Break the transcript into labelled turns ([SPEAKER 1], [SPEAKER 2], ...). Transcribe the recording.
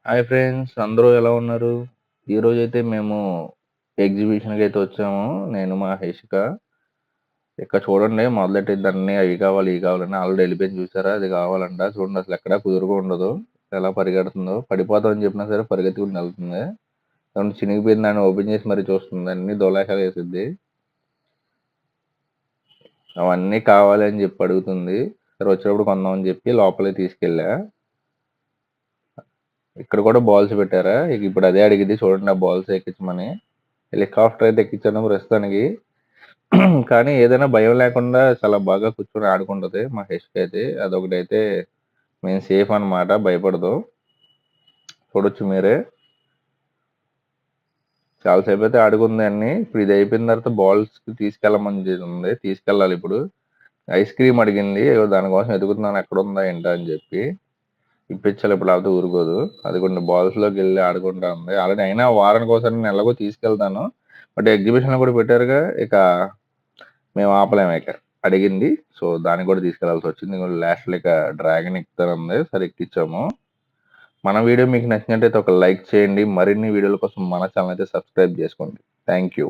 [SPEAKER 1] Hi friends, అందరూ ఎలా ఉన్నారు? ఈరోజైతే మేము ఎగ్జిబిషన్‌కైతే వచ్చాము. నేను మా హెషిక. ఇక్కడ చూడండి మొదలెట్టిద్దన్నీ అవి కావాలి, ఇవి కావాలని ఆల్రెడీ ఎళ్ళిపోయింది చూసారా? అది కావాలంట. చూడండి అసలెక్కడా కుదురుగా ఉండదు. ఎలా పరిగెడుతుందో. పడిపోతామని చెప్పినా సరే పరిగెత్తుకుంటూ ఎళ్తుంది. ఏమన్నా చినిగిపోయిన దాన్ని ఓపెన్ చేసి మరీ చూస్తుంది. అన్నీ దొలేకలేసిద్ది. అవన్నీ కావాలి అని చెప్పి అడుగుతుంది. సరే వచ్చేటప్పుడు కొందామని చెప్పి లోపలికి తీసుకెళ్ళా. ఇక్కడ కూడా బాల్స్ పెట్టారా? ఇక ఇప్పుడు అదే అడిగిద్ది చూడండి ఆ బాల్స్ ఎక్కించమని. హెలికాప్టర్ అయితే ఎక్కించాను ప్రస్తుతానికి. కానీ ఏదైనా భయం లేకుండా చాలా బాగా కూర్చొని ఆడుకుంటది మా హెచ్‌కి అయితే. అదొకటైతే మేము సేఫ్ అనమాట. భయపడదు. చూడొచ్చు మీరే. చాలా సేపయితే ఆడుకుంది అన్నీ. ఇప్పుడు ఇది అయిపోయిన తర్వాత బాల్స్‌కి తీసుకెళ్ళమని ఉంది. తీసుకెళ్ళాలి ఇప్పుడు. ఐస్ క్రీమ్ అడిగింది. ఏదో దానికోసం ఎతుకుతున్నాను ఎక్కడుందా ఏంటా అని చెప్పి. ఇప్పించాలి ఇప్పుడు లేకపోతే ఊరుకోదు. అదిగోండి బాల్స్‌లోకెళ్ళి ఆడుకుంటా ఉంది. ఆల్రెడీ అయినా వారానికోసారి నేను ఎలాగో తీసుకెళ్తాను. బట్ ఎగ్జిబిషన్‌లో కూడా పెట్టారుగా ఇక మేము ఆపలేము ఇక. అడిగింది. సో, దానికి కూడా తీసుకెళ్లాల్సొచ్చింది. ఇగో లాస్ట్‌లో ఇక డ్రాగన్ ఎక్కుతానంది. సరే ఎక్కిచ్చాము. మన వీడియో మీకు నచ్చినట్టయితే ఒక లైక్ చేయండి. మరిన్ని వీడియోల కోసం మన ఛానెల్ అయితే సబ్స్క్రైబ్ చేసుకోండి. Thank you.